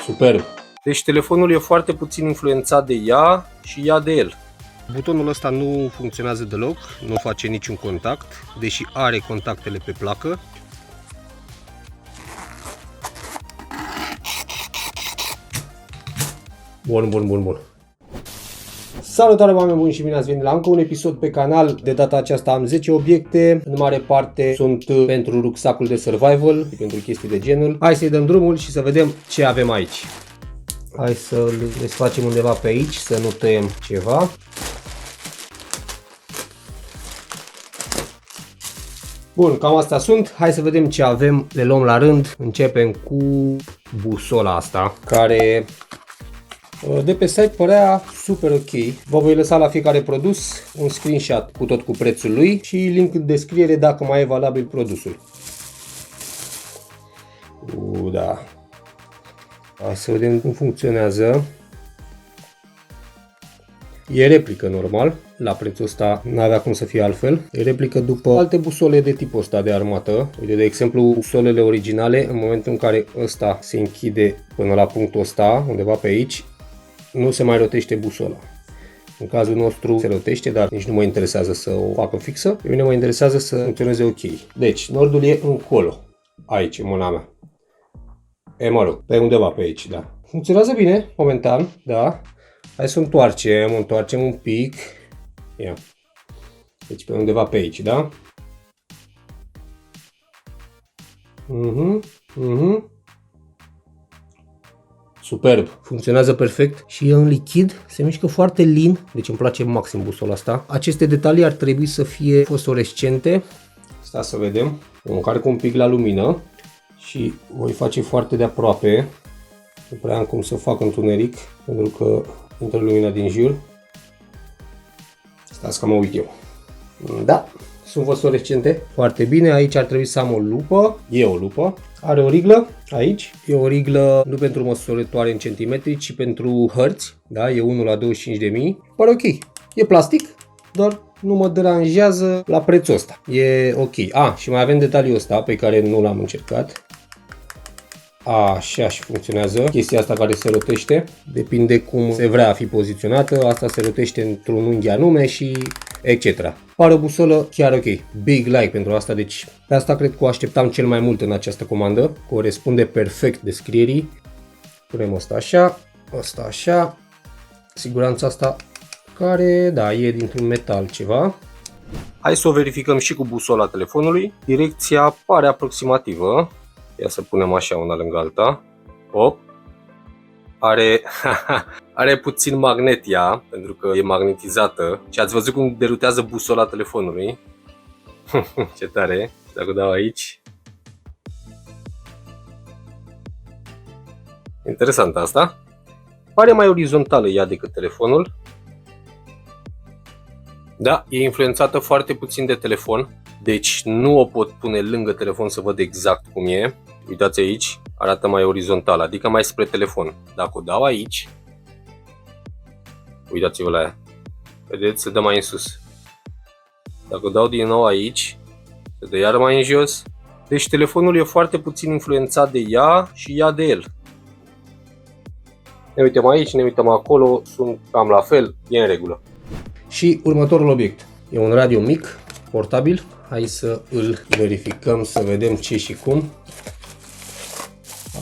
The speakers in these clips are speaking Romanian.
Superb! Deci telefonul e foarte puțin influențat de ea și ea de el. Butonul ăsta nu funcționează deloc, nu face niciun contact, deși are contactele pe placă. Bun. Salutare oameni buni și bine ați venit la încă un episod pe canal. De data aceasta am 10 obiecte, în mare parte sunt pentru rucsacul de survival, pentru chestii de genul. Hai să-i dăm drumul și să vedem ce avem aici. Hai să le desfacem undeva pe aici, să nu tăiem ceva. Bun, cam astea sunt. Hai să vedem ce avem, le luăm la rând. Începem cu busola asta, care de pe site părea super ok. Vă voi lăsa la fiecare produs un screenshot cu prețul lui și link în descriere dacă mai e valabil produsul. Da. Hai să vedem cum funcționează. E replică normal, la prețul ăsta n-avea cum să fie altfel. E replică după alte busole de tipul ăsta de armată. Uite, de exemplu, busolele originale, în momentul în care ăsta se închide până la punctul ăsta, undeva pe aici, nu se mai rotește busola. În cazul nostru se rotește, dar nici nu mă interesează să o facă fixă. Pe mine mă interesează să funcționeze ok. Deci, nordul e încolo. Aici, în mâna mea. E, mă rog, pe undeva pe aici, da. Funcționează bine, momentan, da. Hai să întoarcem un pic. Ia. Deci pe undeva pe aici, da? Superb. Funcționează perfect și e în lichid, se mișcă foarte lin, deci îmi place maxim busola asta. Aceste detalii ar trebui să fie fosforescente. Stai să vedem. O încarc un pic la lumină și voi face foarte de aproape. Nu prea am cum să fac întuneric, pentru că intră lumina din jur. Stați că mă uit eu. Da, sunt fosforescente. Foarte bine. Aici ar trebui să am o lupă. E o lupă. Are o riglă aici. E o riglă nu pentru măsurătoare în centimetri, ci pentru hărți. Da, e 1 la 25.000. Pare ok. E plastic, doar nu mă deranjează la prețul ăsta. E ok. Și mai avem detaliul ăsta pe care nu l-am încercat. Așa și funcționează chestia asta care se rotește, depinde cum se vrea a fi poziționată, asta se rotește într-un unghi anume și etc. Pare o busolă chiar ok, big like pentru asta, deci pe asta cred că o așteptam cel mai mult în această comandă, corespunde perfect descrierii. Punem asta așa, siguranța asta care, da, e dintr-un metal ceva. Hai să o verificăm și cu busola telefonului, direcția pare aproximativă. Ia să punem așa una lângă alta. Hop. Are puțin magnet ea, pentru că e magnetizată. Și ați văzut cum derutează busola telefonului. Ce tare. Dacă dau aici. Interesant asta. Pare mai orizontală ea decât telefonul. Da, e influențată foarte puțin de telefon. Deci nu o pot pune lângă telefon să văd exact cum e. Uitați aici, arată mai orizontal, adică mai spre telefon. Dacă o dau aici, uitați-vă la ea. Vedeți, se dă mai în sus. Dacă o dau din nou aici, se dă iar mai în jos. Deci telefonul e foarte puțin influențat de ea și ea de el. Ne uităm aici, ne uităm acolo, sunt cam la fel, e în regulă. Și următorul obiect. E un radio mic, portabil. Hai să îl verificăm, să vedem ce și cum.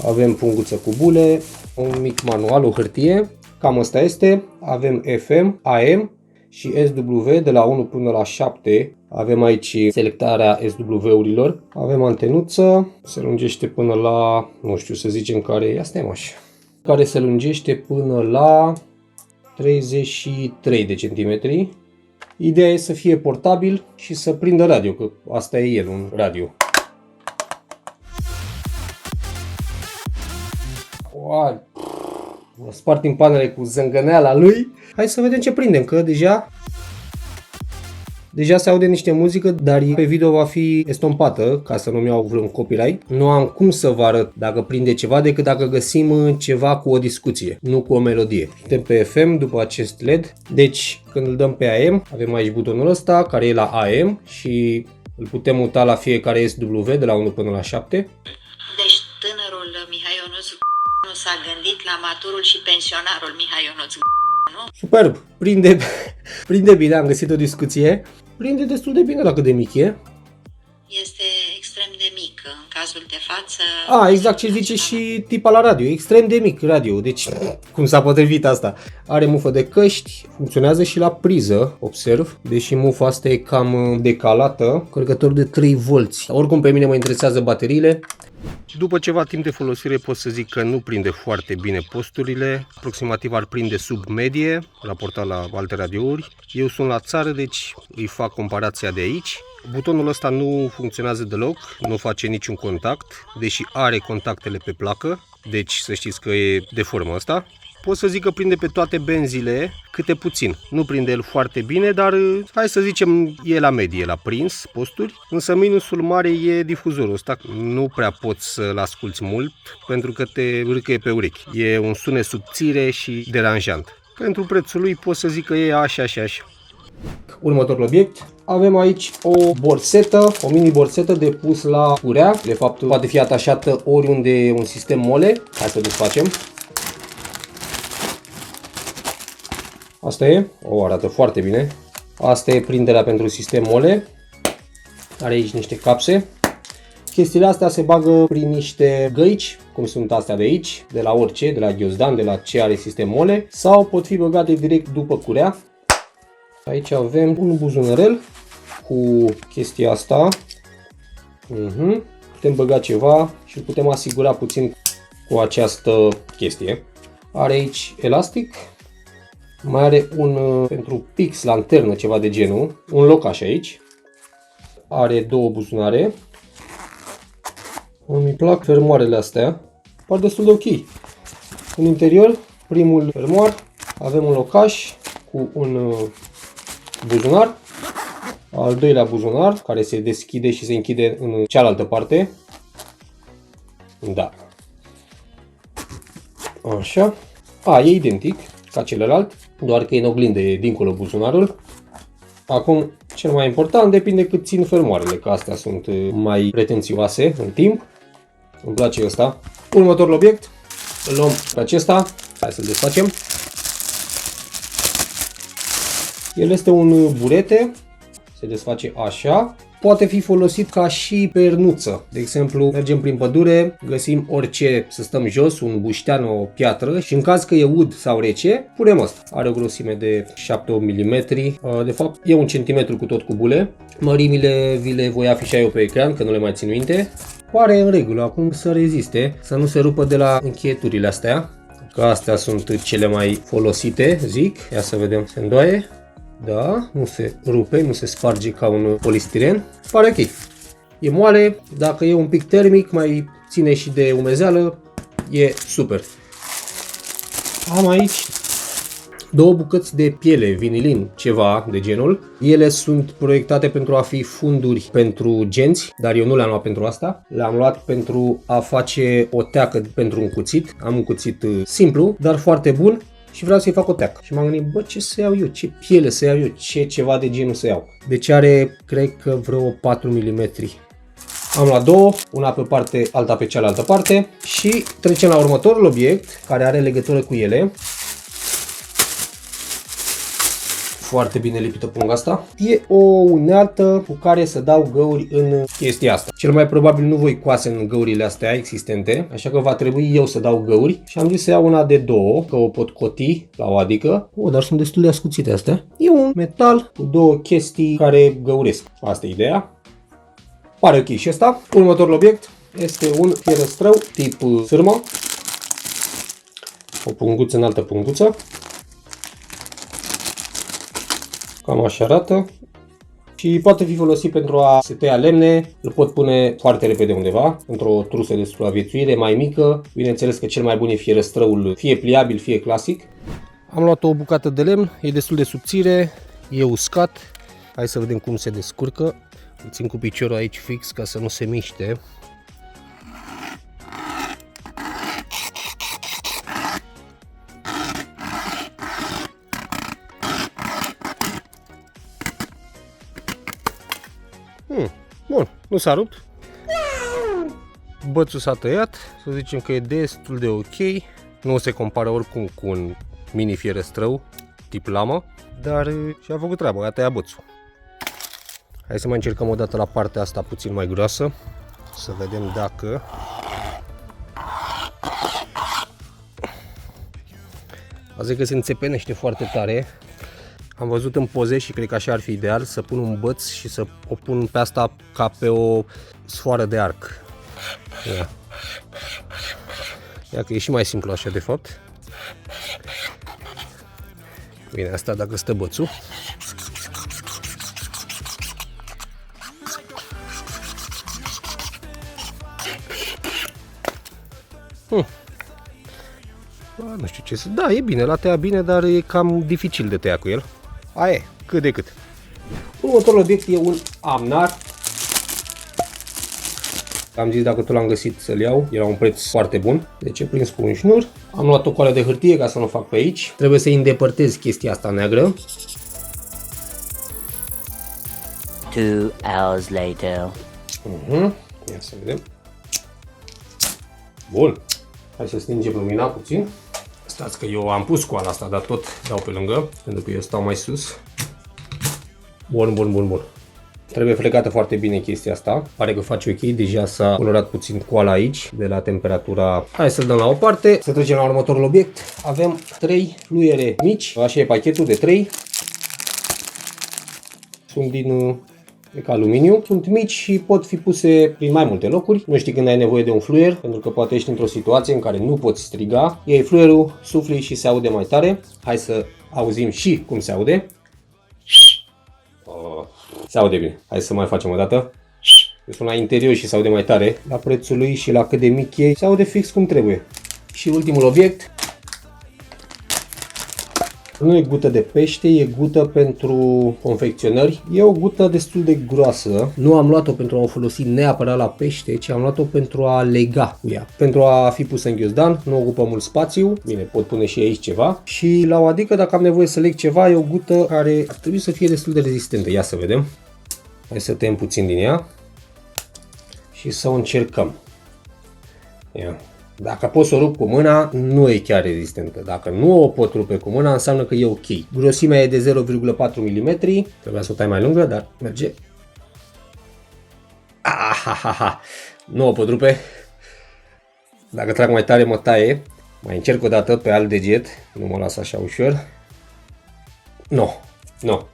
Avem punguță cu bule, un mic manual, o hârtie. Cam asta este. Avem FM, AM și SW de la 1 până la 7. Avem aici selectarea SW-urilor. Avem antenuță, se lungește până la, nu știu să zicem care e, asta e așa. Care se lungește până la 33 de centimetri. Ideea e să fie portabil și să prindă radio, că asta e el, un radio. Mă spart timpanele cu zângăneala lui. Hai să vedem ce prindem, că deja se aude niște muzică, dar pe video va fi estompată, ca să nu-mi iau vreun copyright. Nu am cum să vă arăt dacă prinde ceva decât dacă găsim ceva cu o discuție, nu cu o melodie. Suntem pe FM după acest LED, deci când îl dăm pe AM, avem aici butonul ăsta care e la AM și îl putem muta la fiecare SW de la 1 până la 7. Deci tânărul Mihai Ionuț nu s-a gândit la maturul și pensionarul Mihai Ionuț, nu? Superb! Prinde bine, am găsit o discuție. Prinde destul de bine la cât de mic e. Este extrem de mic în cazul de față. Exact ce zice și tipa la radio, extrem de mic radio, deci cum s-a potrivit asta. Are mufă de căști, funcționează și la priză, observ, deși mufa asta e cam decalată, încărcător de 3 V. Oricum pe mine mă interesează bateriile. După ceva timp de folosire pot să zic că nu prinde foarte bine posturile, aproximativ ar prinde sub medie, raportat la alte radiouri. Eu sunt la țară, deci îi fac comparația de aici. Butonul ăsta nu funcționează deloc, nu face niciun contact, deși are contactele pe placă, deci să știți că e de formă asta. Pot să zic că prinde pe toate benzile, câte puțin. Nu prinde el foarte bine, dar hai să zicem e la medie, la prins posturi. Însă minusul mare e difuzorul ăsta. Nu prea poți să-l asculți mult pentru că te râcăie pe urechi. E un sunet subțire și deranjant. Pentru prețul lui pot să zic că e așa. Următorul obiect. Avem aici o borsetă, o mini borsetă de pus la curea. De fapt poate fi atașată oriunde e un sistem mole. Hai să desfacem. Asta e, arată foarte bine. Asta e prinderea pentru sistem mole. Are aici niște capse. Chestiile astea se bagă prin niște găici, cum sunt astea de aici, de la orice, de la ghiozdan, de la ce are sistem mole, sau pot fi băgate direct după curea. Aici avem un buzunărel cu chestia asta. Putem băga ceva și îl putem asigura puțin cu această chestie. Are aici elastic. Mai are un pentru pix, lanternă, ceva de genul, un locaș aici. Are 2 buzunare. Îmi plac fermoarele astea, par destul de ok. În interior, primul fermoar, avem un locaș cu un buzunar. Al doilea buzunar, care se deschide și se închide în cealaltă parte. Da. Așa. E identic ca celălalt, doar că e în oglindă, e dincolo buzunarul. Acum, cel mai important depinde cât țin fermoarele, că astea sunt mai pretențioase în timp. Îmi place ăsta. Următorul obiect, îl luăm pe acesta. Hai să-l desfacem. El este un burete, se desface așa. Poate fi folosit ca și pernuță. De exemplu, mergem prin pădure, găsim orice să stăm jos, un buștean, o piatră și în caz că e ud sau rece, punem asta. Are o grosime de 7-8 mm, de fapt e 1 cm cu tot cu bule. Mărimile vi le voi afișa eu pe ecran, că nu le mai țin minte. Pare în regulă, acum să reziste, să nu se rupă de la încheieturile astea, că astea sunt cele mai folosite, zic. Ia să vedem, se îndoaie. Da, nu se rupe, nu se sparge ca un polistiren. Pare ok. E moale, dacă e un pic termic, mai ține și de umezeală, e super. Am aici 2 bucăți de piele, vinilin, ceva de genul. Ele sunt proiectate pentru a fi funduri pentru genți, dar eu nu le-am luat pentru asta. Le-am luat pentru a face o teacă pentru un cuțit. Am un cuțit simplu, dar foarte bun. Și vreau să-i fac o teacă. Și m-am gândit, ce să iau eu, ce piele să iau eu, ce ceva de genul să iau. Deci are, cred că vreo 4 mm. Am luat 2, una pe parte, alta pe cealaltă parte. Și trecem la următorul obiect, care are legătură cu ele. Foarte bine lipită punga asta. E o unealtă cu care să dau găuri în chestia asta. Cel mai probabil nu voi coase în găurile astea existente, așa că va trebui eu să dau găuri. Și am zis să iau una de 2, că o pot coti la o adică. Dar sunt destul de ascuțite astea. E un metal cu 2 chestii care găuresc. Asta e ideea. Pare ok și ăsta. Următorul obiect este un fierăstrău tip sârmă. O punguță în altă punguță. Cam așa arată și poate fi folosit pentru a se tăia lemne, îl pot pune foarte repede undeva, într-o trusă de supraviețuire mai mică. Bineînțeles că cel mai bun e fierăstrăul, fie pliabil, fie clasic. Am luat o bucată de lemn, e destul de subțire, e uscat. Hai să vedem cum se descurcă. Îl țin cu piciorul aici fix ca să nu se miște. Bun, nu s-a rupt. Bățul s-a tăiat, să zicem că e destul de ok. Nu se compară oricum cu un mini fierăstrău tip lamă, dar și-a făcut treaba, a tăiat bățul. Hai să mai încercăm o dată la partea asta puțin mai groasă, să vedem dacă... Azi că se înțepenește foarte tare. Am văzut în poze și cred că așa ar fi ideal să pun un băț și să o pun pe asta ca pe o sfoară de arc. Ia că e și mai simplu așa de fapt. Bine, asta dacă stă bățul. Nu știu ce să... Da, e bine, l-a tăiat bine, dar e cam dificil de tăiat cu el. Aia e, cât de cât. Următorul obiect e un amnar. Am zis dacă tot l-am găsit să-l iau, era un preț foarte bun. Deci e prins cu un șnur. Am luat o coală de hârtie ca să nu o fac pe aici. Trebuie să-i îndepărtez chestia asta neagră. 2 hours later. Ia să vedem. Bun. Hai să stingem lumina puțin. Stați că eu am pus coala asta, dar tot dau pe lângă, pentru că eu stau mai sus. Bun. Trebuie frecată foarte bine chestia asta. Pare că face ok, deja s-a colorat puțin coala aici, de la temperatura... Hai să-l dăm la o parte, să trecem la următorul obiect. Avem 3 fluiere mici, așa e pachetul de 3. Sunt din aluminiu, sunt mici și pot fi puse prin mai multe locuri. Nu știi când ai nevoie de un fluier, pentru că poate ești într-o situație în care nu poți striga. Iei fluierul, sufli și se aude mai tare. Hai să auzim și cum se aude. Se aude bine. Hai să mai facem o dată. Sună la interior și se aude mai tare. La prețul lui și la cât de mic e, se aude fix cum trebuie. Și ultimul obiect. Nu e gută de pește, e gută pentru confecționări. E o gută destul de groasă. Nu am luat-o pentru a o folosi neapărat la pește, ci am luat-o pentru a lega cu ea. Pentru a fi pusă în ghiozdan, nu ocupă mult spațiu. Bine, pot pune și aici ceva. Și la o adică, dacă am nevoie să leg ceva, e o gută care ar trebui să fie destul de rezistentă. Ia să vedem. Hai să tăiem puțin din ea. Și să o încercăm. Ia. Dacă pot să o rup cu mâna, nu e chiar rezistentă. Dacă nu o pot rupe cu mâna, înseamnă că e ok. Grosimea e de 0,4 mm. Trebuia să o tai mai lungă, dar merge. Nu o pot rupe. Dacă trag mai tare, mă taie. Mai încerc o dată pe alt deget. Nu mă las așa ușor. Nu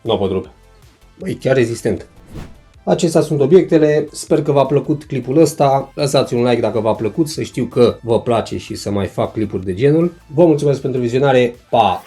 o pot rupe. E chiar rezistent. Acestea sunt obiectele, sper că v-a plăcut clipul ăsta, lăsați un like dacă v-a plăcut, să știu că vă place și să mai fac clipuri de genul. Vă mulțumesc pentru vizionare, pa!